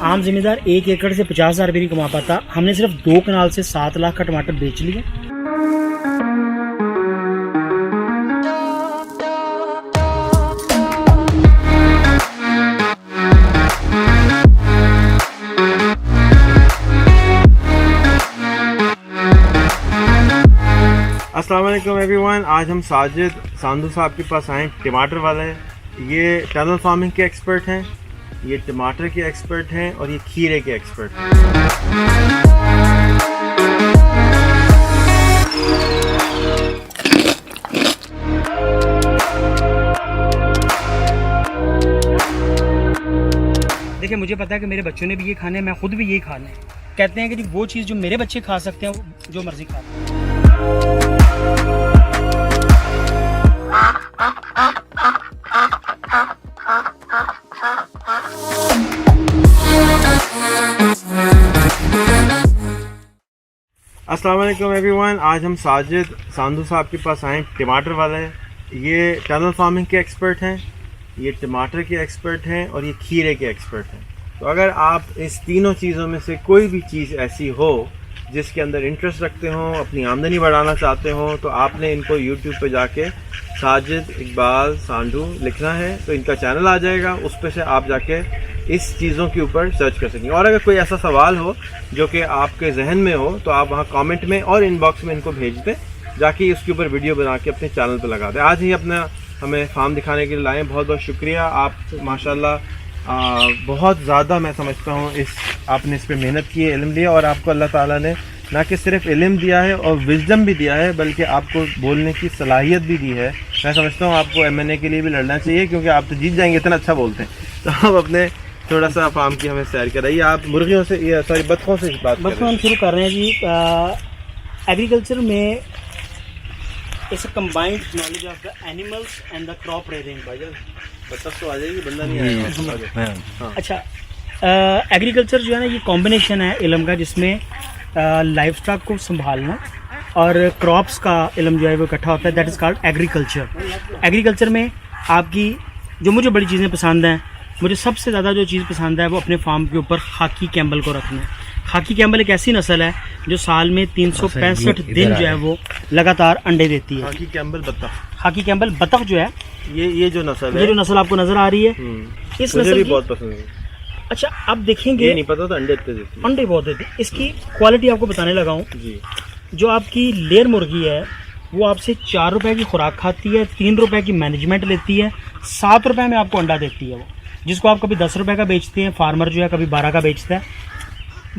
आम जिम्मेदार 1 एकड़ से 50,000 रुपये नहीं कमा पाता। हमने सिर्फ 2 कनाल से 7 लाख का टमाटर बेच लिया। अस्सलाम वालेकुम एवरीवन। आज हम साजिद सांधू साहब के पास आए, टमाटर वाले। ये टनल फार्मिंग के एक्सपर्ट हैं, ये टमाटर के एक्सपर्ट हैं और ये खीरे के एक्सपर्ट हैं। देखिए, मुझे पता है कि मेरे बच्चों ने भी ये खाने हैं, मैं खुद भी ये खाने हैं। कहते हैं कि जी वो चीज़ जो मेरे बच्चे खा सकते हैं, वो जो मर्जी खा सकते हैं। अस्सलाम वालेकुम एवरीवन। आज हम साजिद सांधू साहब के पास आए, टमाटर वाले। ये टनल फार्मिंग के एक्सपर्ट हैं, ये टमाटर के एक्सपर्ट हैं और ये खीरे के एक्सपर्ट हैं। तो अगर आप इस तीनों चीज़ों में से कोई भी चीज़ ऐसी हो जिसके अंदर इंटरेस्ट रखते हो, अपनी आमदनी बढ़ाना चाहते हो, तो आपने इनको यूट्यूब पे जाके साजिद इकबाल सांधू लिखना है तो इनका चैनल आ जाएगा। उस पर से आप जाके इस चीज़ों के ऊपर सर्च कर सकेंगे। और अगर कोई ऐसा सवाल हो जो कि आपके जहन में हो तो आप वहाँ कमेंट में और इनबॉक्स में इनको भेज दें, जाके उसके ऊपर वीडियो बना के अपने चैनल पर लगा दें। आज ही अपना हमें फार्म दिखाने के लिए लाएँ। बहुत बहुत शुक्रिया। आप माशाल्लाह बहुत ज़्यादा मैं समझता हूँ आपने इस पर मेहनत की है, इल्म लिया, और आपको अल्लाह ताला ने ना कि सिर्फ इल्म दिया है और विजडम भी दिया है, बल्कि आपको बोलने की सलाहियत भी दी है। मैं समझता हूँ आपको MNA के लिए भी लड़ना चाहिए, क्योंकि आप तो जीत जाएंगे, इतना अच्छा बोलते हैं। तो आप अपने थोड़ा सा फार्म की हमें सैर कराइए। आप मुर्गियों से, ये सॉरी, बतखों से बात बतखों हम शुरू कर रहे हैं जी। एग्रीकल्चर में it's a combined knowledge of the animals and the crop rearing. बतख तो आ जाएगी, बंदा नहीं आएगा। हाँ। अच्छा, एग्रीकल्चर जो है ना, ये कॉम्बिनेशन है इल्म का, जिसमें लाइफ स्टॉक को संभालना और क्रॉप्स का इल्म जो है वो इकट्ठा होता है। That is called agriculture. Agriculture में आपकी जो मुझे बड़ी चीज़ें पसंद हैं, मुझे सबसे ज़्यादा जो चीज़ पसंद है वो अपने फार्म के ऊपर खाकी कैम्बल को रखना है। खाकी कैम्बल एक ऐसी नस्ल है जो साल में 365 दिन जो है वो लगातार अंडे देती है। खाकी कैम्बल बतख, खाकी कैम्बल बतख जो है, ये जो नस्ल है, ये जो नस्ल आपको नज़र आ रही है, इस नस्ल भी की बहुत पसंद है। अच्छा, अब देखेंगे, ये नहीं पता तो अंडे देती है। अंडे बहुत देती है। इसकी क्वालिटी आपको बताने लगा हूँ जी। जो जो आपकी लेयर मुर्गी है वो आपसे 4 रुपए की खुराक खाती है, 3 रुपए की मैनेजमेंट लेती है, 7 रुपए में आपको अंडा देती है वो, जिसको आप कभी 10 रुपए का बेचते हैं, फार्मर जो है कभी 12 का बेचता है।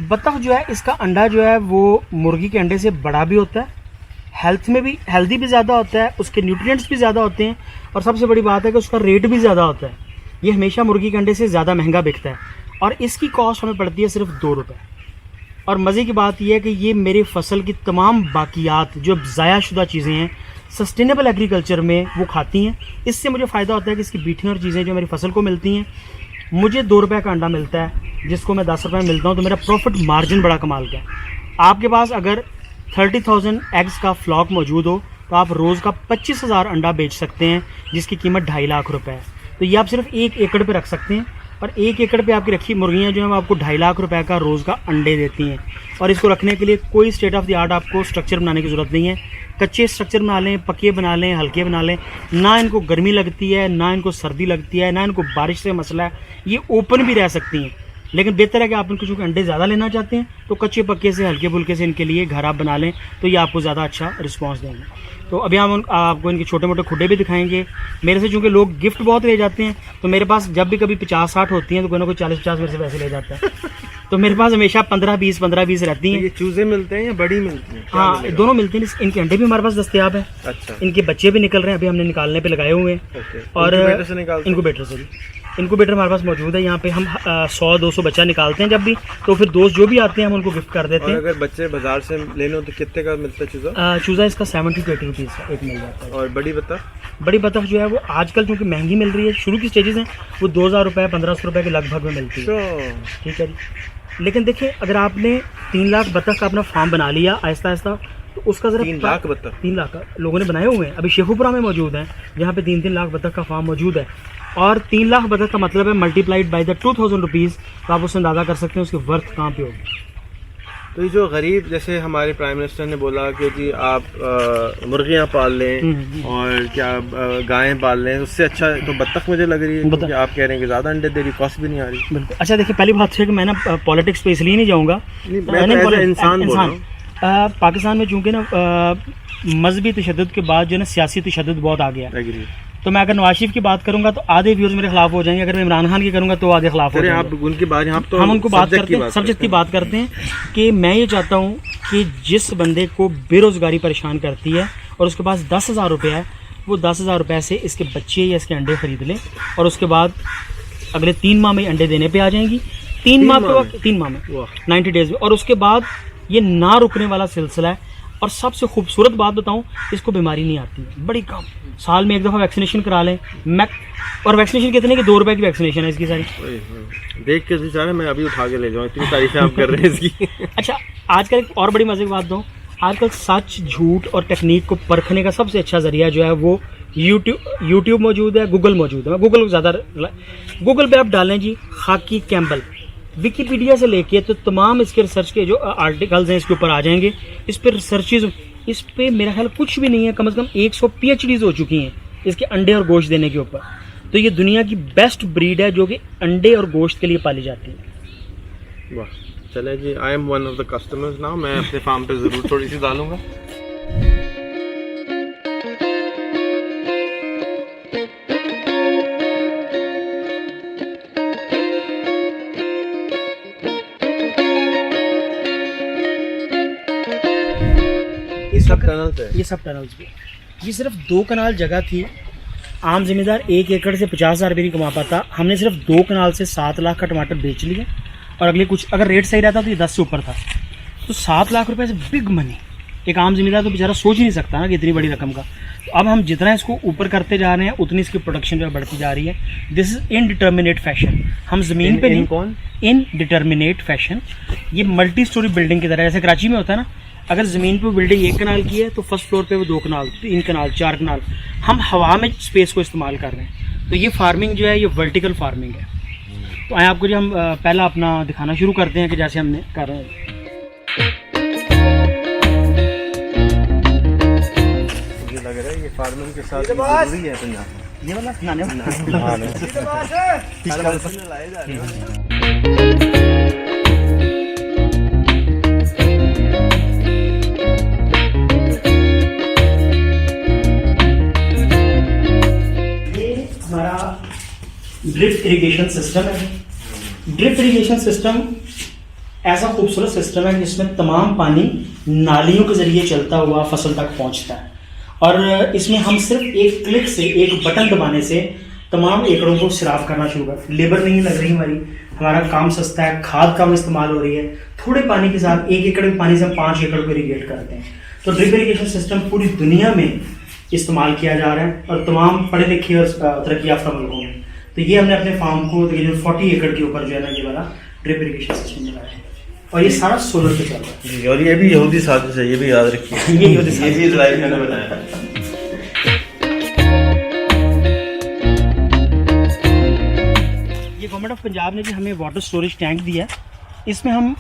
बतख जो है, इसका अंडा जो है वो मुर्गी के अंडे से बड़ा भी होता है, हेल्थ में भी हेल्दी भी ज़्यादा होता है, उसके न्यूट्रिएंट्स भी ज़्यादा होते हैं, और सबसे बड़ी बात है कि उसका रेट भी ज़्यादा होता है। ये हमेशा मुर्गी के अंडे से ज़्यादा महंगा बिकता है और इसकी कॉस्ट हमें पड़ती है सिर्फ 2 रुपये। और मज़े की बात यह है कि ये मेरी फसल की तमाम बाकियात जो ज़ाया शुदा चीज़ें हैं सस्टेनेबल एग्रीकल्चर में वो खाती हैं। इससे मुझे फ़ायदा होता है कि इसकी बीटिंग और चीज़ें जो मेरी फसल को मिलती हैं, मुझे 2 रुपये का अंडा मिलता है, जिसको मैं 10 रुपये में मिलता हूँ, तो मेरा प्रॉफिट मार्जिन बड़ा कमाल का है। आपके पास अगर 30,000 एग्स का फ्लॉक मौजूद हो तो आप रोज़ का 25,000 अंडा बेच सकते हैं, जिसकी कीमत 2.5 लाख रुपए है। तो ये आप सिर्फ 1 एकड़ पे रख सकते हैं, और 1 एकड़ पे आपकी रखी मुर्गियाँ जो हैं वो आपको 2.5 लाख रुपए का रोज़ का अंडे देती हैं। और इसको रखने के लिए कोई स्टेट ऑफ द आर्ट आपको स्ट्रक्चर बनाने की ज़रूरत नहीं है। कच्चे स्ट्रक्चर बना लें, पक्के बना लें, हल्के बना लें, ना इनको गर्मी लगती है, ना इनको सर्दी लगती है, ना इनको बारिश से मसला है। ये ओपन भी रह सकती हैं, लेकिन बेहतर है कि आप इनको चूँकि अंडे ज़्यादा लेना चाहते हैं तो कच्चे पक्के से, हल्के फुल्के से इनके लिए घर आप बना लें, तो ये आपको ज़्यादा अच्छा रिस्पॉन्स देंगे। तो अभी हम आपको इनके छोटे मोटे खुडे भी दिखाएंगे। मेरे से चूँकि लोग गिफ्ट बहुत ले जाते हैं, तो मेरे पास जब भी कभी 50-60 होती हैं तो कोई ना कोई 40-50 मेरे से पैसे ले जाता है। तो मेरे पास हमेशा 15-20 रहती हैं। ये चूजे मिलते हैं या बड़ी मिलती हैं? हाँ, दोनों मिलती हैं। इनके अंडे भी हमारे पास दस्तयाब है। अच्छा। इनके बच्चे भी निकल रहे हैं, अभी हमने निकालने पे लगाए हुए हैं। और इनक्यूबेटर से भी इनक्यूबेटर हमारे पास मौजूद है। यहाँ पे हम 100-200 बच्चा निकालते हैं जब भी, तो फिर दोस्त जो भी आते हैं हम उनको गिफ्ट कर देते हैं। अगर बच्चे बाजार से लेने हो तो कितने का मिलता है चूजा? चूजा इसका 70 to 80 रुपीज़ का एक मिल जाता है। और बड़ी बतख? बड़ी बतख जो है वो आजकल क्योंकि महंगी मिल रही है, शुरू की स्टेजेस हैं, वो 2,000 रुपये 1,500 रुपये के लगभग में मिलती है। ठीक है जी। लेकिन देखिए, अगर आपने 3 लाख बतख का अपना फार्म बना लिया आहिस्ता आहिस्ता, तो उसका ज़रा 3 लाख बत्तख 3 लाख लोगों ने बनाए हुए हैं, अभी शेखुपुरा में मौजूद हैं जहाँ पे 3-3 लाख बतख का फार्म मौजूद है। और 3 लाख बतख का मतलब है मल्टीप्लाइड बाई द 2000 रुपीज़, तो आप उससे अंदाज़ा कर सकते हैं उसकी वर्थ कहाँ पे होगी। तो ये जो गरीब, जैसे हमारे प्राइम मिनिस्टर ने बोला कि जी आप मुर्गियाँ पाल लें और क्या गायें पाल लें, उससे अच्छा तो बत्तख मुझे लग रही है, क्योंकि आप कह रहे हैं कि ज़्यादा अंडे दे रही, कॉस्ट भी नहीं आ रही। बिल्कुल। अच्छा देखिए, पहली बात है कि मैं ना पॉलिटिक्स पे इसलिए नहीं जाऊँगा, इंसान बोल रहा हूँ। पाकिस्तान में चूँकि ना मजहबी तशद्दुद के बाद जो है ना सियासी तशद्दुद बहुत आ गया। तो मैं अगर नवाज शरीफ की बात करूंगा तो आधे व्यूअर्स मेरे खिलाफ हो जाएंगे, अगर मैं इमरान खान की करूंगा तो आधे खिलाफ हो जाएंगे। आप उनकी बात, यहाँ तो हम उनको बात करते हैं, सब्जेक्ट की बात करते हैं कि मैं ये चाहता हूँ कि जिस बंदे को बेरोज़गारी परेशान करती है और उसके पास 10,000 रुपये है, वो 10,000 रुपये से इसके बच्चे या इसके अंडे खरीद लें और उसके बाद अगले 3 माह में अंडे देने पर आ जाएंगी। 3 माह में 90 डेज़ में। और उसके बाद ये ना रुकने वाला सिलसिला है। और सबसे खूबसूरत बात बताऊं, इसको बीमारी नहीं आती है, बड़ी कम। साल में 1 दफ़ा वैक्सीनेशन करा लें। और वैक्सीनेशन कितने की 2 रुपए की वैक्सीनेशन है इसकी सारी। देख के बेचारे मैं अभी उठा के ले जाऊँ, इतनी तारीफें आप कर रहे हैं इसकी। अच्छा, आजकल एक और बड़ी मज़े की बात दूँ, आजकल सच झूठ और टेक्निक को परखने का सबसे अच्छा ज़रिया जो है वो यूट्यूब मौजूद है, गूगल मौजूद है। गूगल ज़्यादा, गूगल पे आप डालें जी खाकी कैम्बल, विकीपीडिया से लेके तो तमाम इसके रिसर्च के जो आर्टिकल्स हैं इसके ऊपर आ जाएंगे। इस पर रिसर्चेज, इस पे मेरा ख्याल कुछ भी नहीं है, कम से कम 100 PhDs हो चुकी हैं इसके अंडे और गोश्त देने के ऊपर। तो ये दुनिया की बेस्ट ब्रीड है जो कि अंडे और गोश्त के लिए पाली जाती है। वाह, चले जी, I am one of the customers now. मैं अपने फार्म पे ज़रूर थोड़ी सी डालूंगा। ये सब टनल्स पे, ये सिर्फ 2 कनाल जगह थी। आम जिम्मेदार 1 एकड़ से 50,000 रुपये नहीं कमा पाता। हमने सिर्फ 2 कनाल से 7 लाख का टमाटर बेच लिया और अगले कुछ, अगर रेट सही रहता तो ये 10 से ऊपर था। तो 7 लाख रुपए से बिग मनी। एक आम जिम्मेदार तो बेचारा सोच ही नहीं सकता ना कि इतनी बड़ी रकम का। तो अब हम जितना इसको ऊपर करते जा रहे हैं उतनी इसकी प्रोडक्शन जो है बढ़ती जा रही है। This is indeterminate fashion. हम ज़मीन पे नहीं, कौन इनडिटर्मिनेट फैशन। ये मल्टी स्टोरी बिल्डिंग की तरह, जैसे कराची में होता है ना, अगर ज़मीन पे बिल्डिंग 1 कनाल की है तो फर्स्ट फ्लोर पे वो 2 कनाल, 3 कनाल, 4 कनाल। हम हवा में स्पेस को इस्तेमाल कर रहे हैं। तो ये फार्मिंग जो है ये वर्टिकल फार्मिंग है। तो आए आपको जो हम पहला अपना दिखाना शुरू करते हैं कि जैसे हमने कर रहे हैं। मुझे लग रहा है ये फार्मिंग के साथ जरूरी है पंजाब में। ये वाला नाने ड्रिप इरिगेशन सिस्टम है। ड्रिप इरिगेशन सिस्टम ऐसा खूबसूरत सिस्टम है जिसमें तमाम पानी नालियों के ज़रिए चलता हुआ फसल तक पहुंचता है। और इसमें हम सिर्फ एक क्लिक से, एक बटन दबाने से तमाम एकड़ों को सिराफ करना शुरू कर। लेबर नहीं लग रही हमारी, हमारा काम सस्ता है, खाद कम इस्तेमाल हो रही है। थोड़े पानी के साथ 1 एकड़ के पानी से हम 5 एकड़ को इरीगेट करते हैं। तो ड्रिप इरिगेशन सिस्टम पूरी दुनिया में इस्तेमाल किया जा रहा है और तमाम पढ़े लिखे और तरक्की याफ्ता मुल्कों में। तो ये हमने अपने फार्म को तकरीबन 40 एकड़ के ऊपर जो है ना ये वाला ड्रिप इरिगेशन सिस्टम लगाया है और ये सारा सोलर पे चल रहा है जी। और ये भी यहूदी साजिश है, ये भी याद रखिए। ये यहूदी साजिश, ये भी इजराइल ने बनाया। ये गवर्नमेंट ऑफ पंजाब ने भी हमें वाटर स्टोरेज टैंक दिया है। इसमें हम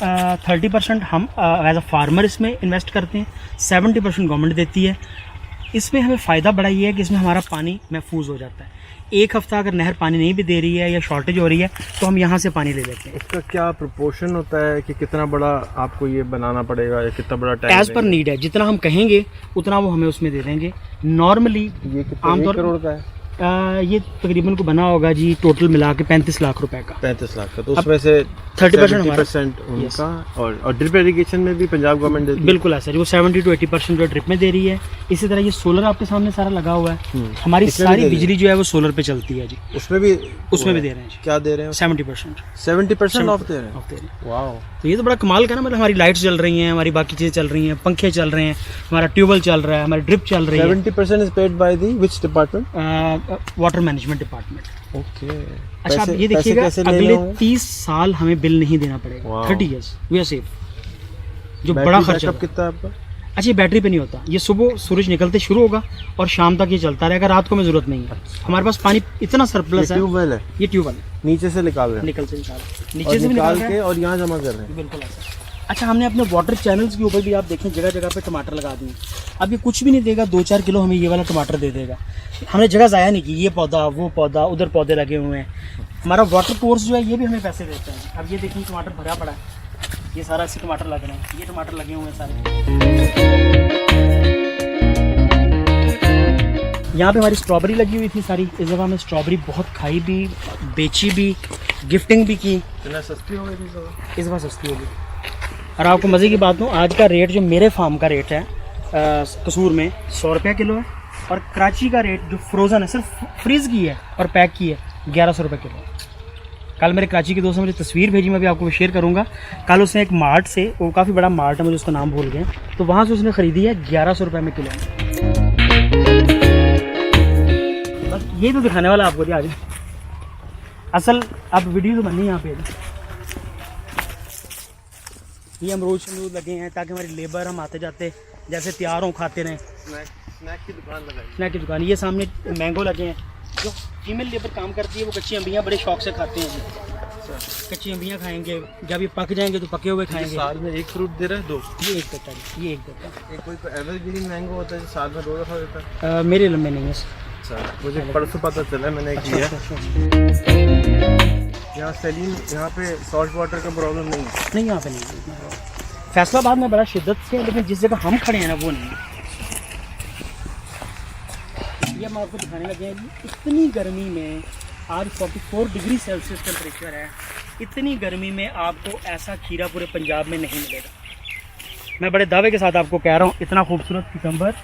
30% हम एज अ फार्मर इसमें इन्वेस्ट करते हैं, 70% गवर्नमेंट देती है। इसमें हमें फ़ायदा बड़ा ये है कि इसमें हमारा पानी महफूज हो जाता है। 1 हफ्ता अगर नहर पानी नहीं भी दे रही है या शॉर्टेज हो रही है तो हम यहाँ से पानी ले लेते हैं। उसका क्या प्रोपोर्शन होता है कि कितना बड़ा आपको ये बनाना पड़ेगा या कितना बड़ा टैंक? एज पर नीड है, जितना हम कहेंगे उतना वो हमें उसमें दे देंगे। नॉर्मली ये आमतौर करोड़ का है? ये तकरीबन को बना होगा जी टोटल मिला के 35 लाख रुपए का। 35 लाख का। तो उसमें से 30% उनका और ड्रिप इरिगेशन में भी पंजाब गवर्नमेंट देती है? बिल्कुल ऐसा, वो 70 to 80% जो ड्रिप में दे रही है। इसी तरह ये सोलर आपके सामने सारा लगा हुआ है। हमारी सारी बिजली जो है वो सोलर पे चलती है जी। उसमें भी दे रहे हैं जी। क्या दे रहे हैं? 70% ऑफ दे रहे हैं। वाओ, तो ये तो बड़ा कमाल का ना, मतलब हमारी लाइट्स चल रही हैं, हमारी बाकी चीज़ें चल रही हैं, पंखे चल रहे हैं, हमारा ट्यूबवेल चल रहा है, हमारी ड्रिप चल रही है। 70% is paid by the which department? Water management department. Okay. अच्छा, आप ये देखिएगा अगले 30 साल हमें बिल नहीं देना पड़ेगा। 30 years वी आर सेफ। जो बड़ा खर्चा कितना है आपका? अच्छा, ये बैटरी पे नहीं होता, ये सुबह सूरज निकलते शुरू होगा और शाम तक ये चलता रहेगा, रात को हमें ज़रूरत नहीं है। हमारे पास पानी इतना सरप्लस है। ट्यूबवेल है, ये ट्यूबवेल नीचे से निकाल रहे हैं, निकल नीचे और से भी निकाल निकाल के और यहाँ जमा कर रहे हैं। बिल्कुल ऐसा। अच्छा, हमने अपने वाटर चैनल्स के ऊपर भी आप देखें जगह जगह पे टमाटर लगा दिए। अब ये कुछ भी नहीं देगा, 2-4 किलो हमें ये वाला टमाटर दे देगा। हमने जगह ज़ाया नहीं की, ये पौधा वो पौधा उधर पौधे लगे हुए हैं। हमारा वाटर कोर्स जो है ये भी हमें पैसे देते हैं। अब ये देखिए टमाटर भरा पड़ा है, ये सारा ऐसे टमाटर लग रहे हैं, ये टमाटर लगे हुए हैं सारे। यहाँ पे हमारी स्ट्रॉबेरी लगी हुई थी सारी, इस दफ़ा हमने स्ट्रॉबेरी बहुत खाई भी, बेची भी, गिफ्टिंग भी की। इतना सस्ती हो गई थी इस बार सस्ती होगी। और आपको मज़े की बात दूँ, आज का रेट जो मेरे फार्म का रेट है कसूर में 100 रुपये किलो है, और कराची का रेट जो फ्रोज़न है, सिर्फ फ्रीज़ की है और पैक की है, 1100 रुपये किलो। कल मेरे कराची के दोस्त ने मुझे तस्वीर भेजी, मैं भी आपको शेयर करूँगा। कल उसने एक मार्ट से, वो काफ़ी बड़ा मार्ट है, मुझे उसका नाम भूल गए, तो वहाँ से उसने ख़रीदी है 1100 रुपये में किलो। बस ये तो दिखाने वाला आपको आज। असल अब वीडियो तो बननी है यहाँ पे। ये अमरूद शमरूद लगे हैं ताकि हमारी लेबर हम आते जाते जैसे तैयार हों खाते रहें। स्नैक की दुकान लगाई, स्नैक की दुकान। ये सामने मैंगो लगे हैं, जो फीमेल लेबर काम करती है वो कच्ची अम्बियाँ बड़े शौक से खाते हैं। कच्ची अम्बियाँ खाएंगे, जब ये पक जाएंगे तो पके हुए खाएंगे। साल में एक फ्रूट दे रहा है, 2 ये एक देता है, ये एक देता है। एक कोई एवरग्रीन मैंगो होता है जो साल में 2 दफ़ा देता है। मेरे इल्म में नहीं है। अच्छा, मुझे परसों पता चला, मैंने किया। यहाँ सलीम, यहाँ पे सॉल्ट वाटर का प्रॉब्लम नहीं है। नहीं, यहाँ पे नहीं है। फैसलाबाद में बड़ा शिद्दत से है, लेकिन जिस जगह हम खड़े हैं ना वो नहीं है। ये हम आपको दिखाने लगे हैं कि इतनी गर्मी में, आज 44 डिग्री सेल्सियस टेम्परेचर है, इतनी गर्मी में आपको ऐसा खीरा पूरे पंजाब में नहीं मिलेगा। मैं बड़े दावे के साथ आपको कह रहा हूँ, इतना खूबसूरत कुकम्बर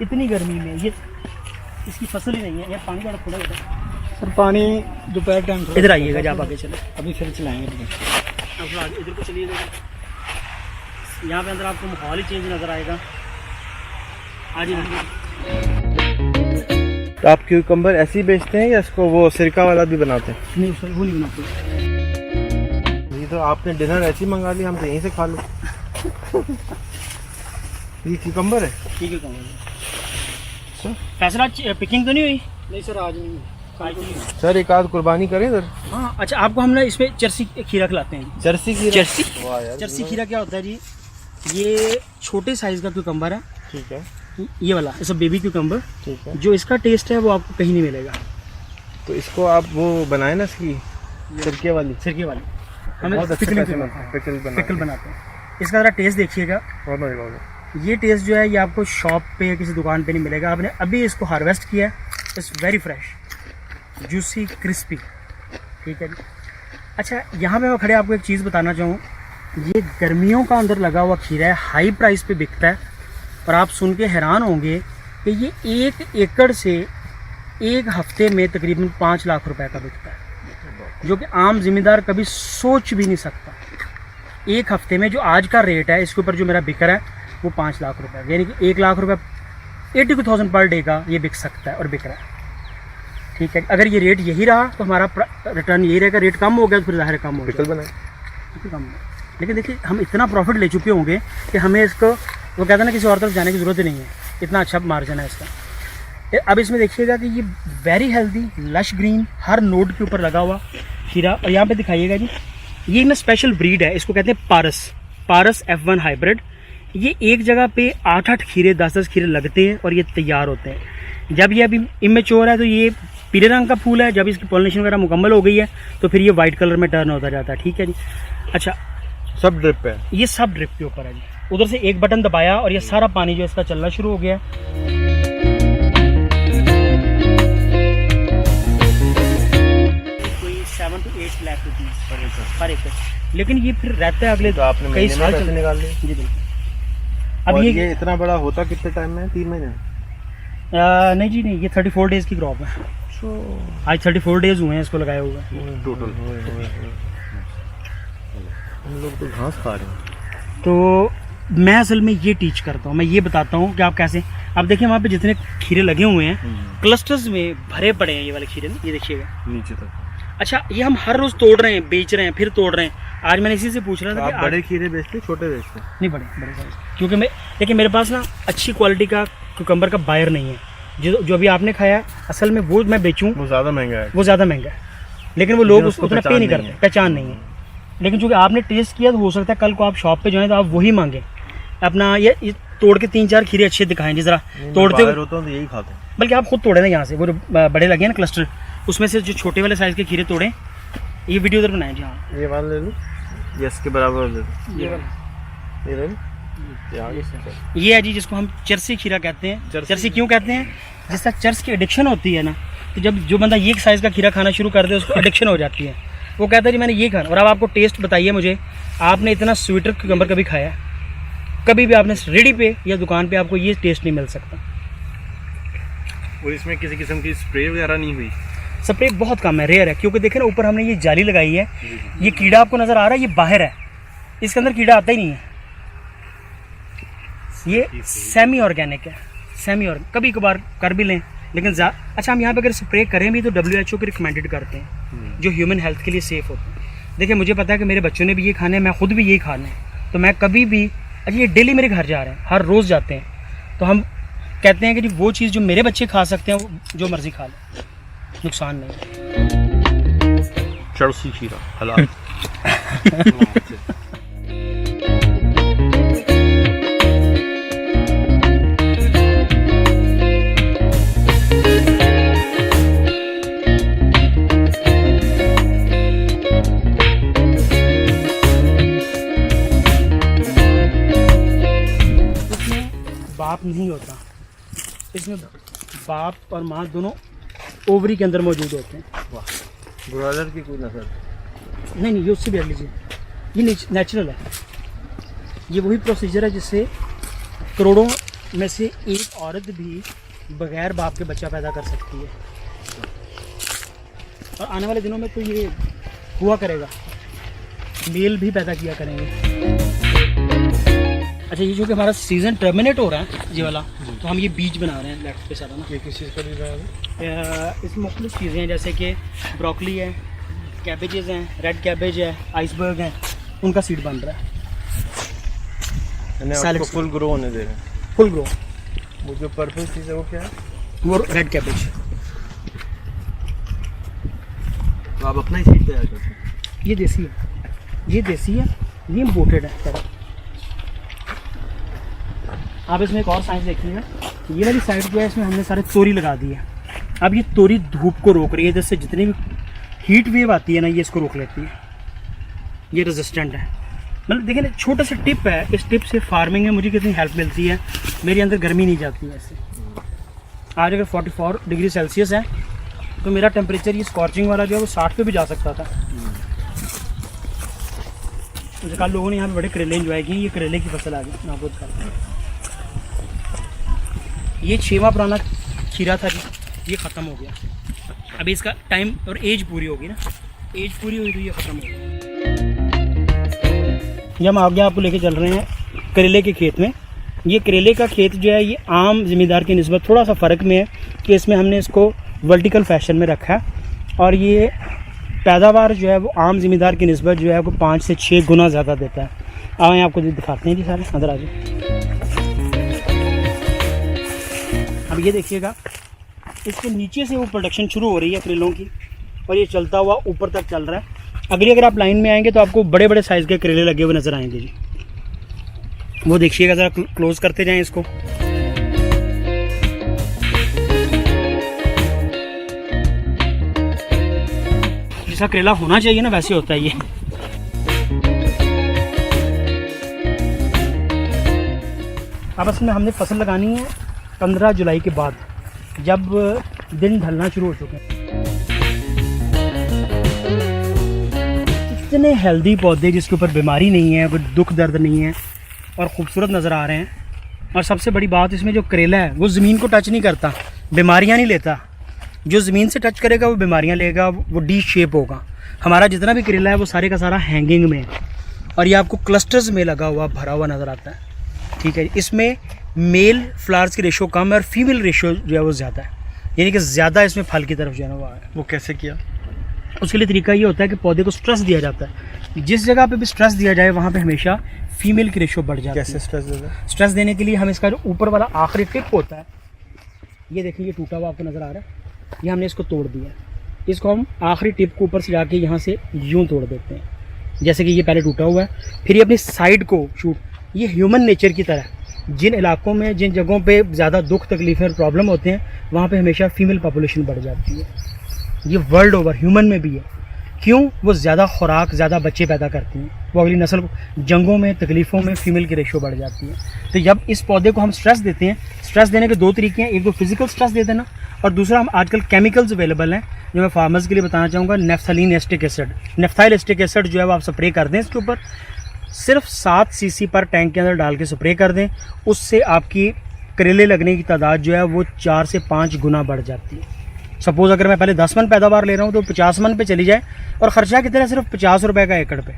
इतनी गर्मी में, ये इसकी फसल ही नहीं है। यार पानी बड़ा थोड़ा होता है सर, पानी दोपहर टाइम इधर आइएगा, जब आगे चले, अभी फिर चलाएंगे। अब इधर को चलिएगा, यहाँ पे अंदर आपको माहौल ही चेंज नज़र आएगा। आज तो आप क्यूकम्बर ऐसे ही बेचते हैं या इसको वो सिरका वाला भी बनाते हैं? नहीं, सर वो नहीं बनाते। ये तो आपने डिनर ऐसे ही मंगा लिया, हम तो यहीं से खा लो। ये क्यूकम्बर है, ठीक है, फैसला पिकिंग तो नहीं हुई? नहीं सर, आज नहीं, आज नहीं। सर एक आध कुर्बानी करें इधर। हाँ, अच्छा, आपको हमने इसमें चरसी खीरा खिलाते हैं। जर्सी की चरसी, वाह यार, चरसी खीरा क्या होता है जी? ये छोटे साइज़ का क्यूकम्बर है, ठीक है, ये वाला, ऐसा बेबी क्यूकम्बर। ठीक है। जो इसका टेस्ट है वो आपको कहीं नहीं मिलेगा। तो इसको आप वो बनाए ना, इसकी सिरके वाली, सिरके वाली हमें बहुत अच्छा पिकलिंग बनाते हैं, पिकल बनाते हैं। इसका ज़रा टेस्ट देखिएगा। बहुत मजा आएगा। ये टेस्ट जो है ये आपको शॉप पे या किसी दुकान पे नहीं मिलेगा। आपने अभी इसको हार्वेस्ट किया है, it's very fresh, juicy, crispy, ठीक है जी। अच्छा, यहाँ पे मैं खड़े आपको एक चीज़ बताना चाहूँ, ये गर्मियों का अंदर लगा हुआ खीरा है, हाई प्राइस पे बिकता है, और आप सुन के हैरान होंगे कि ये 1 एकड़ से 1 हफ्ते में तकरीबन 5 लाख रुपए का बिकता है, जो कि आम ज़िम्मेदार कभी सोच भी नहीं सकता। 1 हफ्ते में जो आज का रेट है, इसके ऊपर जो मेरा बिक रहा है वो 5 लाख रुपए, यानी कि 1 लाख रुपए 82,000 पर डे का ये बिक सकता है और बिक रहा है, ठीक है। अगर ये रेट यही रहा तो हमारा रिटर्न यही रहेगा। रेट कम हो गया तो फिर ज़ाहिर कम हो गया, पिकल बनाए, कम हो गया। लेकिन देखिए, हम इतना प्रॉफिट ले चुके होंगे कि हमें इसको, वो कहते हैं ना, किसी और तरफ जाने की ज़रूरत ही नहीं है, इतना अच्छा मार्जिन है इसका। अब इसमें देखिएगा कि ये वेरी हेल्दी, लश ग्रीन, हर नोड के ऊपर लगा हुआ खीरा। और यहाँ पे दिखाइएगा जी, ये ना स्पेशल ब्रीड है, इसको कहते हैं पारस F1 हाइब्रिड। ये एक जगह पे 8-8 खीरे, 10-10 खीरे लगते हैं और ये तैयार होते हैं। जब ये अभी इमेच्योर है तो ये पीले रंग का फूल है, जब इसकी पॉलिनेशन वगैरह मुकम्मल हो गई है तो फिर ये वाइट कलर में टर्न होता जाता है, ठीक है जी। अच्छा, सब ड्रिप पे है, ये सब ड्रिप के ऊपर है जी। उधर से एक बटन दबाया और ये सारा पानी जो इसका चलना शुरू हो गया है। कोई 7 to 8 लाख रुपीज़ पर एकड़, लेकिन ये फिर रहता है अगले तो आपने कई महीने में साल पैसे निकाल लिए। जी बिल्कुल। अब और ये ये इतना बड़ा होता कितने टाइम में है? 3 महीने नहीं जी नहीं, ये 34 डेज़ की क्रॉप है। आज 34 डेज़ हुए हैं इसको लगाए हुए। टोटल। हम लोग तो घास खा रहे हैं। तो मैं असल में ये टीच करता हूँ, मैं ये बताता हूँ कि आप कैसे, आप देखिए वहाँ पे जितने खीरे लगे हुए हैं क्लस्टर्स में भरे पड़े हैं ये वाले खीरे, ये देखिएगा। नीचे तक अच्छा, ये हम हर रोज़ तोड़ रहे हैं, बेच रहे हैं, फिर तोड़ रहे हैं। आज मैंने इसी से पूछ रहा था आप कि बड़े खीरे बेचते हैं, छोटे बेचते हैं? नहीं, बड़े बड़े साइज, क्योंकि मैं देखिए मेरे पास ना अच्छी क्वालिटी का कुकम्बर का बायर नहीं है। जो अभी आपने खाया असल में वो मैं बेचूं वो ज़्यादा महंगा है। वो ज़्यादा महंगा है, लेकिन वो लोग उसको उतना पे पहचान नहीं नहीं करते, है। पहचान नहीं है। लेकिन चूँकि आपने टेस्ट किया तो हो सकता है कल को आप शॉप पे जाएँ तो आप वही मांगें अपना। ये तोड़ के 3-4 खीरे अच्छे दिखाएं जी, ज़रा तोड़ते बाहर होता हूँ तो यही खाते हैं। बल्कि आप खुद तोड़े ना यहाँ से, वो जो बड़े लगे हैं ना क्लस्टर, उसमें से जो छोटे वाले साइज़ के खीरे तोड़ें। ये वीडियो उधर बनाएं जी। हाँ, ये वाला ले लूँ, ये इसके बराबर ले लूँ, ये ये ले लूँ, ये आगे से। ये है जी जिसको हम चरसी खीरा कहते हैं। चरसी क्यों कहते हैं? जिस तरह चर्स की एडिक्शन होती है ना, तो जब जो बंदा ये साइज़ का खीरा खाना शुरू कर दे उसको एडिक्शन हो जाती है। वो कहता है जी मैंने ये खाना। और अब आपको टेस्ट बताइए मुझे, आपने इतना स्वीटर कुकम्बर कभी खाया? कभी भी आपने रेडी पे या दुकान पे आपको ये टेस्ट नहीं मिल सकता। और इसमें किसी किस्म की स्प्रे वगैरह नहीं हुई? स्प्रे बहुत कम है, रेयर है, क्योंकि देखें ना ऊपर हमने ये जाली लगाई है। ये कीड़ा आपको नज़र आ रहा है, ये बाहर है, इसके अंदर कीड़ा आता ही नहीं है। ये सेमी ऑर्गेनिक है, सेमी ऑर्गेनिक। कभी कभार कर भी लें, लेकिन अच्छा हम यहाँ पे अगर स्प्रे करें भी तो WHO के रिकमेंडेड करते हैं, जो ह्यूमन हेल्थ के लिए सेफ़ होते हैं। देखिए मुझे पता है कि मेरे बच्चों ने भी ये खाने हैं, मैं खुद भी यही खाना है, तो मैं कभी भी, अच्छा ये डेली मेरे घर जा रहे हैं, हर रोज़ जाते हैं, तो हम कहते हैं कि जी वो चीज़ जो मेरे बच्चे खा सकते हैं वो जो मर्ज़ी खा लें, नुकसान नहीं। चरसी खीरा हलाल। बाप नहीं होता इसमें, बाप और माँ दोनों ओवरी के अंदर मौजूद होते हैं। वाह, ब्रॉयलर की कोई नस्ल? नहीं ये उससे भी हट लीजिए, ये नेचुरल है। ये वही प्रोसीजर है जिससे करोड़ों में से एक औरत भी बगैर बाप के बच्चा पैदा कर सकती है, और आने वाले दिनों में तो ये हुआ करेगा, मेल भी पैदा किया करेंगे। अच्छा, ये जो कि हमारा सीज़न टर्मिनेट हो रहा है ये वाला, तो हम ये बीज बना रहे हैं लेफ्ट पे सारा ना। ये किस चीज़ का बीज है? इसमें मुख्तलिफ चीज़ें हैं, जैसे कि ब्रोकली है, कैबेजेस हैं, रेड कैबेज है, आइसबर्ग है, उनका सीड बन रहा है। यानी आपको फुल ग्रो होने दे रहे हैं? Full grow. वो जो पर्पल चीज़ है वो क्या है? वो रेड कैबेज। तो आप अपना ही सीड तैयार करते हैं? ये देसी है, ये देसी है, ये इम्पोर्टेड है सारा। आप इसमें एक और साइंस देखिएगा, ये वाली साइड जो है इसमें हमने सारे तोरी लगा दी है। अब ये तोरी धूप को रोक रही है, जिससे जितनी भी हीट वेव आती है ना ये इसको रोक लेती है। ये रेजिस्टेंट है, मतलब देखिए ना छोटा सा टिप है, इस टिप से फार्मिंग में मुझे कितनी हेल्प मिलती है, मेरे अंदर गर्मी नहीं जाती है इससे। आज अगर 44 डिग्री सेल्सियस है तो मेरा टेम्परेचर ये स्कॉर्चिंग वाला जो है वो 60 पे भी जा सकता था। कल लोगों ने यहाँ पे बड़े करेले एंजॉय किए। ये करेले की फसल आ गई, मैं आपको दिखाता हूँ। ये 6वां पुराना खीरा था जी, ये ख़त्म हो गया। अभी इसका टाइम और एज पूरी होगी ना, एज पूरी हुई तो ये ख़त्म हो गया। ये हम आगे आपको लेके चल रहे हैं करेले के खेत में। ये करेले का खेत जो है ये आम ज़मींदार की निस्बत थोड़ा सा फ़र्क में है कि इसमें हमने इसको वर्टिकल फैशन में रखा है, और ये पैदावार जो है वो आम ज़मींदार की निस्बत जो है वो 5 से 6 गुना ज़्यादा देता है। आए आपको दिखाते हैं जी सारे, अंदर आ जाए। अब ये देखिएगा, इसके नीचे से वो प्रोडक्शन शुरू हो रही है करेलों की, और ये चलता हुआ ऊपर तक चल रहा है। अगली अगर आप लाइन में आएंगे तो आपको बड़े बड़े साइज़ के करेले लगे हुए नज़र आएंगे जी। वो देखिएगा, ज़रा क्लोज करते जाएं इसको। जैसा करेला होना चाहिए ना वैसे होता है ये। अब इसमें हमने फसल लगानी है 15 जुलाई के बाद, जब दिन ढलना शुरू हो चुके हैं। इतने हेल्दी पौधे जिसके ऊपर बीमारी नहीं है, कोई दुख दर्द नहीं है, और ख़ूबसूरत नज़र आ रहे हैं। और सबसे बड़ी बात, इसमें जो करेला है वो ज़मीन को टच नहीं करता, बीमारियां नहीं लेता। जो ज़मीन से टच करेगा वो बीमारियां लेगा, वो डी शेप होगा। हमारा जितना भी करेला है वो सारे का सारा हैंगिंग में है, और ये आपको क्लस्टर्स में लगा हुआ भरा हुआ नज़र आता है। ठीक है, इसमें मेल फ्लावर्स की रेशो कम है और फीमेल रेशो जो है वो ज़्यादा है, यानी कि ज़्यादा इसमें फल की तरफ जो है ना वो आ रहा है। वो कैसे किया? उसके लिए तरीका ये होता है कि पौधे को स्ट्रेस दिया जाता है। जिस जगह पे भी स्ट्रेस दिया जाए वहाँ पे हमेशा फीमेल की रेशो बढ़ जाती है। कैसे स्ट्रेस देते हैं? स्ट्रेस देने के लिए हम इसका जो ऊपर वाला आखिरी टिप होता है, ये देखिए, ये टूटा हुआ आपको नज़र आ रहा है, ये हमने इसको तोड़ दिया। इसको हम आखिरी टिप को ऊपर से जाके यहाँ से यूँ तोड़ देते हैं, जैसे कि ये पहले टूटा हुआ है। फिर ये अपनी साइड को शूट, ये ह्यूमन नेचर की तरह, जिन इलाकों में जिन जगहों पे ज़्यादा दुख तकलीफ़ें और प्रॉब्लम होते हैं वहाँ पे हमेशा फीमेल पॉपुलेशन बढ़ जाती है। ये वर्ल्ड ओवर ह्यूमन में भी है। क्यों? वो ज़्यादा खुराक, ज़्यादा बच्चे पैदा करती हैं, वो अगली नस्ल को, जंगों में तकलीफ़ों में फीमेल की रेशो बढ़ जाती है। तो जब इस पौधे को हम स्ट्रेस देते हैं, स्ट्रेस देने के दो तरीके हैं, एक तो फिजिकल स्ट्रेस दे देना, और दूसरा हम आजकल केमिकल्स अवेलेबल हैं जो मैं फार्मर्स के लिए बताना चाहूँगा। Naphthalene acetic acid, naphthyl acetic acid जो है वो आप स्प्रे कर दें इसके ऊपर, सिर्फ 7 सीसी पर टैंक के अंदर डाल के स्प्रे कर दें। उससे आपकी करेले लगने की तादाद जो है वो 4 से 5 गुना बढ़ जाती है। सपोज़ अगर मैं पहले 10 मन पैदावार ले रहा हूँ तो 50 मन पे चली जाए, और ख़र्चा कितना है? सिर्फ 50 रुपये का एकड़ पे।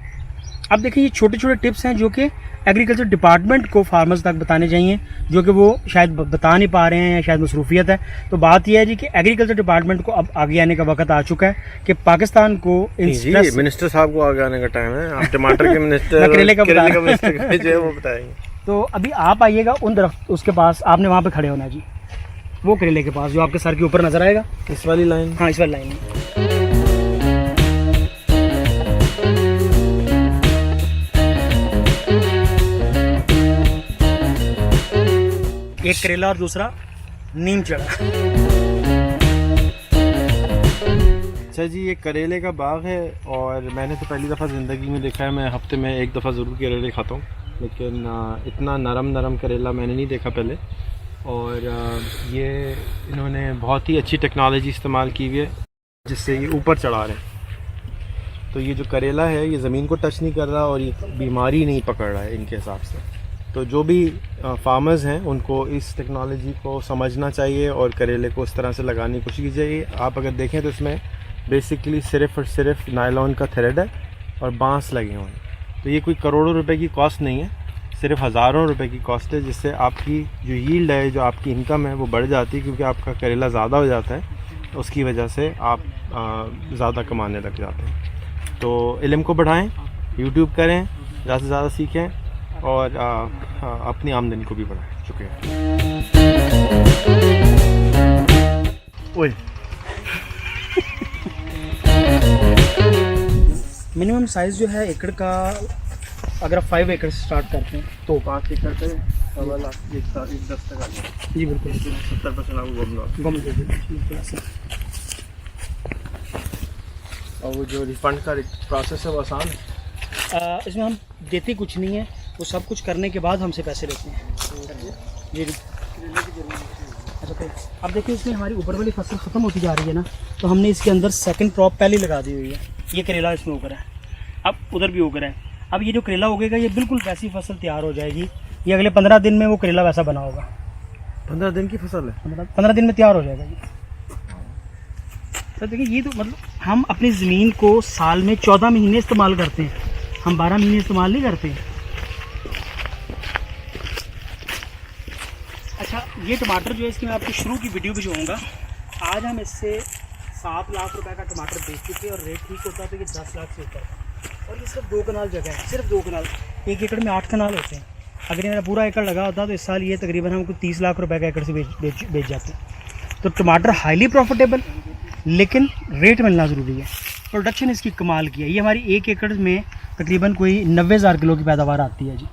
अब देखिए, ये छोटे छोटे टिप्स हैं जो कि एग्रीकल्चर डिपार्टमेंट को फार्मर्स तक बताने चाहिए, जो कि वो शायद बता नहीं पा रहे हैं या शायद मसरूफियत है। तो बात यह है जी कि एग्रीकल्चर डिपार्टमेंट को अब आगे आने का वक्त आ चुका है कि पाकिस्तान को मिनिस्टर साहब को आगे आने का टाइम है। आप टमाटर के मिनिस्टर, करेले का मिनिस्टर जो है वो बताएंगे। तो अभी आप आइएगा उन दरख्त उसके पास, आपने वहाँ पे खड़े होना जी, वो करेले के पास जो आपके सर के ऊपर नजर आएगा, इस वाली लाइन। हाँ, इस वाली लाइन में। एक करेला और दूसरा नीम चढ़ा। अच्छा जी, ये करेले का बाग है और मैंने तो पहली दफ़ा ज़िंदगी में देखा है। मैं हफ्ते में एक दफ़ा ज़रूर करेले खाता हूँ, लेकिन इतना नरम करेला मैंने नहीं देखा पहले। और ये इन्होंने बहुत ही अच्छी टेक्नोलॉजी इस्तेमाल की हुई है जिससे ये ऊपर चढ़ा रहे हैं। तो ये जो करेला है ये ज़मीन को टच नहीं कर रहा और ये बीमारी नहीं पकड़ रहा है इनके हिसाब से। तो जो भी फार्मर्स हैं उनको इस टेक्नोलॉजी को समझना चाहिए और करेले को इस तरह से लगाने की कोशिश कीजिए। आप अगर देखें तो इसमें बेसिकली सिर्फ़ और सिर्फ नायलॉन का थ्रेड है और बांस लगे हुए हैं। तो ये कोई करोड़ों रुपए की कॉस्ट नहीं है, सिर्फ हज़ारों रुपए की कॉस्ट है, जिससे आपकी जो यील्ड है, जो आपकी इनकम है वो बढ़ जाती है, क्योंकि आपका करेला ज़्यादा हो जाता है, उसकी वजह से आप ज़्यादा कमाने लग जाते हैं। तो इल्म को बढ़ाएं, यूट्यूब करें, ज़्यादा से ज़्यादा सीखें और अपनी आमदनी को भी बढ़ाएं। शुक्रिया। ओए मिनिमम साइज़ जो है एकड़ का, अगर आप 5 एकड़ से स्टार्ट करते हैं तो 5 एकड़ पे 1.5 लाख 10 तक आ जाए। जी बिल्कुल, 70% आपको गम दे दीजिए। और वो जो रिफंड का प्रोसेस है वो आसान है। इसमें हम देते कुछ नहीं है, वो सब कुछ करने के बाद हमसे पैसे लेते हैं जी। अच्छा, तो अब देखिए, इसमें हमारी ऊपर वाली फसल ख़त्म होती जा रही है ना, तो हमने इसके अंदर सेकंड क्रॉप पहले लगा दी हुई है। ये करेला इसमें उगर है, अब उधर भी उगर है। अब ये जो करेला उगेगा ये बिल्कुल वैसी फसल तैयार हो जाएगी। ये अगले 15 दिन में वो करेला वैसा बना होगा। 15 दिन की फसल है, 15 दिन में तैयार हो जाएगा ये। तो देखिए, ये तो मतलब हम अपनी ज़मीन को साल में 14 महीने इस्तेमाल करते हैं, हम 12 महीने इस्तेमाल नहीं करते। अच्छा, ये टमाटर जो है इसकी मैं आपको शुरू की वीडियो भिजवाऊँगा। आज हम इससे 7 लाख रुपए का टमाटर बेच चुके हैं और रेट ठीक होता तो ये 10 लाख से ऊपर। और ये सिर्फ 2 कनाल जगह है, सिर्फ 2 कनाल। 1 एकड़ में 8 कनाल होते हैं। अगर ये मेरा पूरा एकड़ लगा होता तो इस साल ये तकरीबन हमको 30 लाख रुपए का एकड़ से बेच जाते। तो टमाटर हाईली प्रॉफिटेबल, लेकिन रेट मिलना ज़रूरी है। प्रोडक्शन इसकी कमाल की है। ये हमारी 1 एकड़ में तकरीबन कोई 90,000 किलो की पैदावार आती है जी।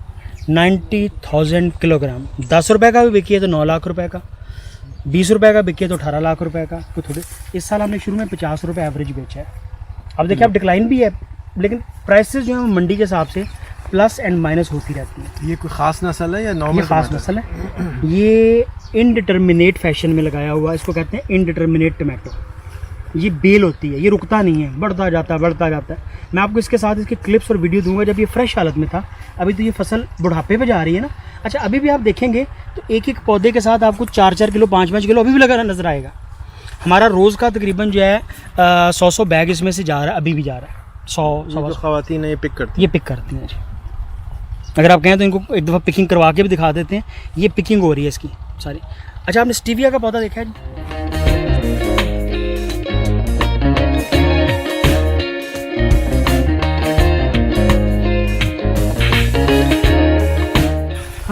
90,000 किलोग्राम। 10 रुपये का भी बिकी है तो 9 लाख रुपए का, 20 रुपये का बिकी है तो 18 लाख रुपए का। तो थोड़े इस साल हमने शुरू में 50 रुपये एवरेज बेचा है। अब देखिए, अब डिक्लाइन भी है, लेकिन प्राइसेस जो है मंडी के हिसाब से प्लस एंड माइनस होती रहती है। ये कोई ख़ास नस्ल है या नॉर्मल? ख़ास नस्ल है। ये इनडिटर्मिनेट फैशन में लगाया हुआ, इसको कहते हैं इनडिटर्मिनेट टमाटो। ये बेल होती है, ये रुकता नहीं है, बढ़ता जाता है। मैं आपको इसके साथ इसके क्लिप्स और वीडियो दूंगा जब ये फ्रेश हालत में था। अभी तो ये फसल बुढ़ापे पे जा रही है ना। अच्छा, अभी भी आप देखेंगे तो एक एक पौधे के साथ आपको 4-4 किलो 5-5 किलो अभी भी लगा नजर आएगा। हमारा रोज़ का तकरीबन जो है 100 बैग इसमें से जा रहा है, अभी भी जा रहा है। 100 ख़वातीन ये पिक करती हैं जी। अगर आप कहें तो इनको एक दफ़ा पिकिंग करवा के भी दिखा देते हैं। ये पिकिंग हो रही है इसकी सारी। अच्छा, आपने स्टीविया का पौधा देखा है जी?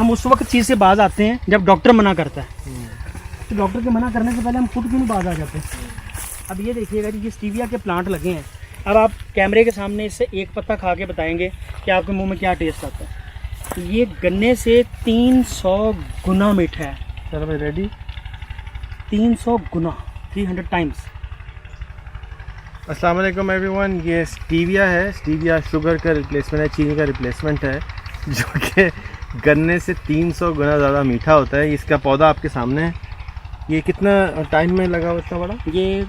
हम उस वक्त चीज़ से बाज आते हैं जब डॉक्टर मना करता है। तो डॉक्टर के मना करने से पहले हम खुद क्यों नहीं बाज आ जाते हैं। अब ये देखिएगा जी, ये स्टीविया के प्लांट लगे हैं। अब आप कैमरे के सामने इससे एक पत्ता खा के बताएंगे कि आपके मुंह में क्या टेस्ट आता है। तो ये गन्ने से 300 गुना मीठा है। चलो भाई रेडी। 300 गुना, 300 टाइम्स। अस्सलाम वालेकुम एवरीवन। ये स्टीविया है। स्टीविया शुगर का रिप्लेसमेंट है, चीनी का रिप्लेसमेंट है, जो कि गन्ने से 300 गुना ज़्यादा मीठा होता है। इसका पौधा आपके सामने है। ये कितना टाइम में लगा हुआ इतना बड़ा? ये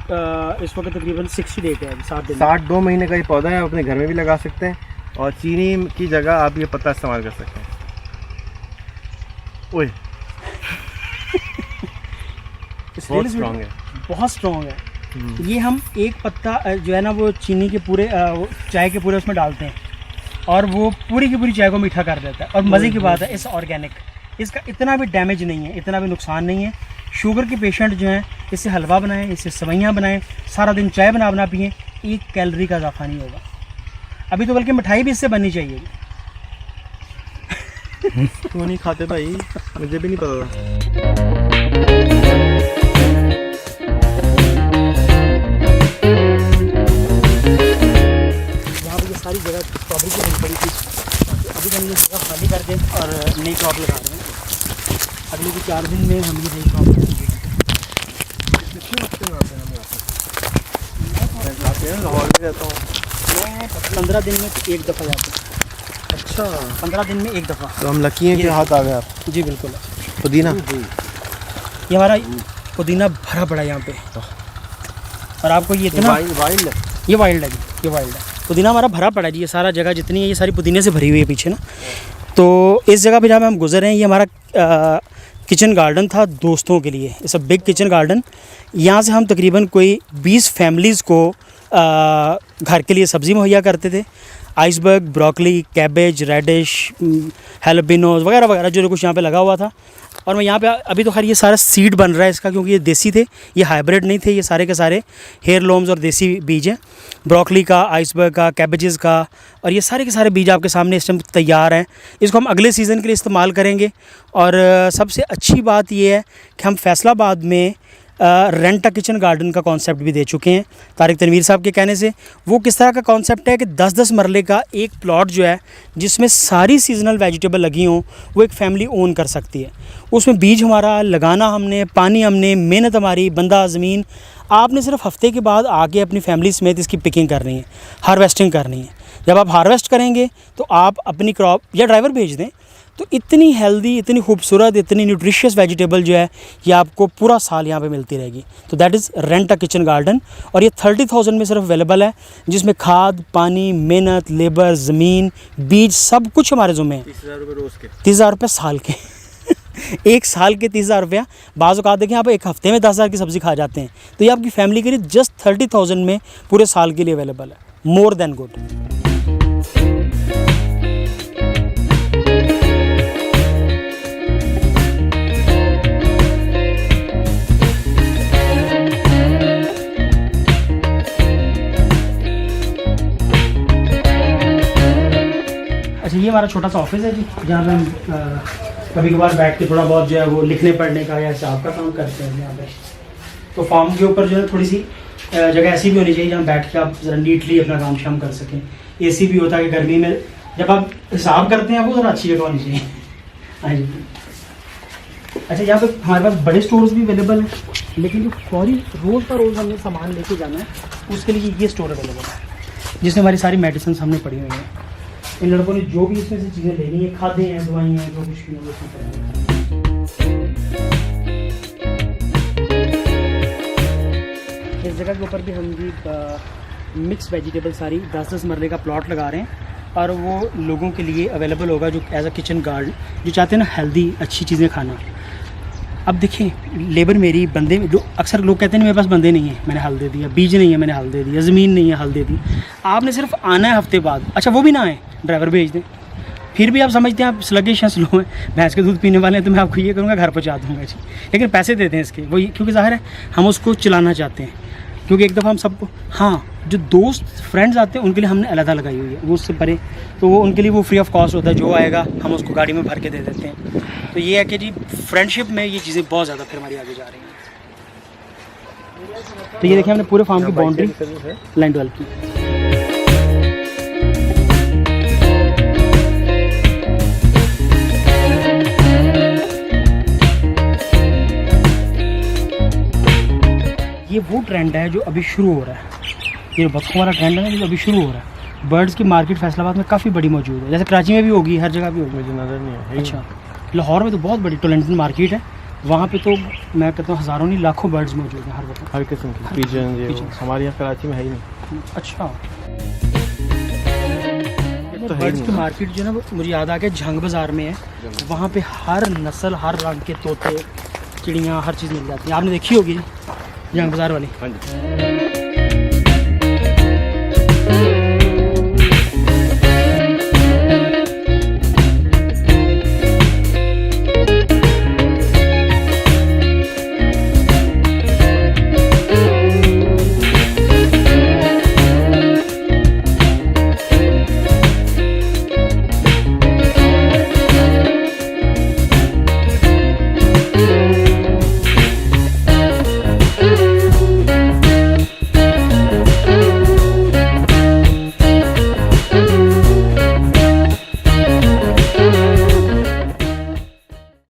इस वक्त तकरीबन 60 डे का है, 7 दिन। 62 महीने का ये पौधा है। आप अपने घर में भी लगा सकते हैं और चीनी की जगह आप ये पत्ता इस्तेमाल कर सकते हैं। ओए बहुत स्ट्रॉन्ग है, बहुत स्ट्रॉन्ग है। ये हम एक पत्ता जो है ना वो चीनी के पूरे वो चाय के पूरे उसमें डालते हैं और वो पूरी की पूरी चाय को मीठा कर देता है। और मज़े की बात है, इस ऑर्गेनिक, इसका इतना भी डैमेज नहीं है, इतना भी नुकसान नहीं है। शुगर के पेशेंट जो हैं इससे हलवा बनाएं, इससे सेवइयाँ बनाएं, सारा दिन चाय बना बना पिएं, 1 कैलोरी का इजाफा नहीं होगा। अभी तो बल्कि मिठाई भी इससे बननी चाहिए। क्यों नहीं खाते भाई? मुझे भी नहीं पता था। यहाँ पर ये सारी जगह स्ट्रॉबेरी की बनी पड़ी थी। अभी हम ये जगह खाली कर दें और नई क्रॉप लगा दें। अगले के 4 दिन में हम ये नई क्रॉप लगाएंगे। लाहौर में रहता हूँ मैं 15 दिन में एक दफ़ा जाता हूँ। अच्छा, 15 दिन में एक दफ़ा। तो हम लकी हैं कि हाथ आ गए आप। जी बिल्कुल। पुदीना ये हमारा पुदीना भरा पड़ा है यहाँ पे। और आपको ये इतना वाइल्ड है। ये वाइल्ड है जी, ये वाइल्ड है। पुदीना हमारा भरा पड़ा है जी। ये सारा जगह जितनी है ये सारी पुदीने से भरी हुई है पीछे ना। तो इस जगह पे जहाँ हम गुजर रहे हैं, ये हमारा किचन गार्डन था दोस्तों के लिए। It's a big kitchen garden. यहाँ से हम तकरीबन कोई 20 फैमिलीज़ को घर के लिए सब्ज़ी मुहैया करते थे। आइसबर्ग, ब्रोकली, कैबेज, रेडिश, हेलबिनोज वगैरह वगैरह जो कुछ यहाँ पे लगा हुआ था। और मैं यहाँ पे अभी तो खैर ये सारा सीड बन रहा है इसका, क्योंकि ये देसी थे, ये हाइब्रिड नहीं थे। ये सारे के सारे हेयरलूम्स और देसी बीज हैं, ब्रोकली का, आइसबर्ग का, कैबेजेस का। और ये सारे के सारे बीज आपके सामने इस टाइम तैयार हैं। इसको हम अगले सीज़न के लिए इस्तेमाल करेंगे। और सबसे अच्छी बात ये है कि हम फैसलाबाद में रेंट अ किचन गार्डन का कॉन्सेप्ट भी दे चुके हैं तारिक तनवीर साहब के कहने से। वो किस तरह का कॉन्सेप्ट है कि 10-10 मरले का एक प्लॉट जो है जिसमें सारी सीजनल वेजिटेबल लगी हों, वो एक फैमिली ओन कर सकती है। उसमें बीज हमारा लगाना, हमने पानी, हमने मेहनत हमारी, बंदा ज़मीन। आपने सिर्फ हफ्ते के बाद आके अपनी फैमिली समेत इसकी पिकिंग करनी है, हार्वेस्टिंग करनी है। जब आप हार्वेस्ट करेंगे तो आप अपनी क्रॉप या ड्राइवर भेज दें, तो इतनी हेल्दी, इतनी खूबसूरत, इतनी न्यूट्रिशियस वेजिटेबल जो है ये आपको पूरा साल यहाँ पे मिलती रहेगी। तो that is rent a kitchen garden. और ये 30,000 में सिर्फ अवेलेबल है, जिसमें खाद, पानी, मेहनत, लेबर, ज़मीन, बीज सब कुछ हमारे ज़ुम्मे है। 30,000 रुपये रोज़ के। 30,000 रुपये साल के। एक साल के 30,000 रुपया। बाज़ औक़ात देखें आप एक हफ़्ते में 10,000 की सब्ज़ी खा जाते हैं। तो ये आपकी फैमिली के लिए जस्ट 30,000 में पूरे साल के लिए अवेलेबल है। More than good. अच्छा, ये हमारा छोटा सा ऑफिस है जी, जहाँ पे हम कभी कभार बैठ के थोड़ा बहुत जो है वो लिखने पढ़ने का या हिसाब का काम करते हैं यहाँ पे। तो फार्म के ऊपर जो है थोड़ी सी जगह ऐसी भी होनी चाहिए जहाँ बैठ के आप ज़रा नीटली अपना काम शाम कर सकें। एसी भी होता है कि गर्मी में जब आप हिसाब करते हैं, वो ज़रा अच्छी जगह होनी चाहिए। हाँ जी। अच्छा, यहाँ पे हमारे पास बड़े स्टोर्स भी अवेलेबल हैं, लेकिन जो फौरी रोज़ का रोज़ हमने सामान लेके जाना है उसके लिए ये स्टोर अवेलेबल है, जिसमें हमारी सारी मेडिसिन हमने पड़ी हुई हैं। इन लड़कों ने जो भी इसमें से चीज़ें लेनी है, खाते हैं, दवाइयाँ हैं, जो कुछ भी है वो इसमें पड़ी है। इस जगह के ऊपर भी हम भी मिक्स वेजिटेबल सारी 10-10 मरले का प्लॉट लगा रहे हैं, और वो लोगों के लिए अवेलेबल होगा जो एज अ किचन गार्डन, जो चाहते हैं ना हेल्दी अच्छी चीज़ें खाना। अब देखें, लेबर मेरी, बंदे जो अक्सर लोग कहते हैं मेरे पास बंदे नहीं है, मैंने हल दे दिया, बीज नहीं है, मैंने हल दे दिया, ज़मीन नहीं है, हल दे दी। आपने सिर्फ आना है हफ्ते बाद। अच्छा, वो भी ना आए, ड्राइवर भेज दें। फिर भी आप समझते हैं आप स्लगिश हैं, स्लो हैं, भैंस के दूध पीने वाले हैं, तो मैं आपको ये करूँगा घर पहुँचा दूँगा जी, लेकिन पैसे देते हैं इसके, वो क्योंकि ज़ाहिर है हम उसको चलाना चाहते हैं। क्योंकि एक दफ़ा हम सबको, हाँ, जो दोस्त फ्रेंड्स आते हैं उनके लिए हमने अलग लगाई हुई है, वो उससे परे, तो वो उनके लिए वो फ्री ऑफ कॉस्ट होता है, जो आएगा हम उसको गाड़ी में भर के दे देते हैं। तो ये है कि जी फ्रेंडशिप में ये चीज़ें बहुत ज़्यादा फिर हमारी आगे जा रही हैं। तो ये देखिए हमने पूरे फार्म की बाउंड्री लैंड डेवलप की। ये वो ट्रेंड है जो अभी शुरू हो रहा है, ये बतखों वाला ट्रेंड है ना जो अभी शुरू हो रहा है। बर्ड्स की मार्केट फैसलाबाद में काफ़ी बड़ी मौजूद है, जैसे कराची में भी होगी, हर जगह भी होगी, मुझे नज़र नहीं है। अच्छा, लाहौर में तो बहुत बड़ी टोलेंटन मार्केट है, वहाँ पे तो मैं कहता हूँ हज़ारों नहीं लाखों बर्ड्स मौजूद हैं हर वक्त, हर किस्म की पिजन, ये pigeons। हमारे यहाँ कराची में है ही नहीं। अच्छा, तो है बर्ड्स ही की नहीं। मार्केट जो है ना वो मुझे याद आ गया झंग बाज़ार में है, वहाँ पे हर नस्ल, हर रंग के तोते, चिड़ियाँ, हर चीज़ मिल जाती है। आपने देखी होगी झंग बाज़ार वाली। हाँ जी।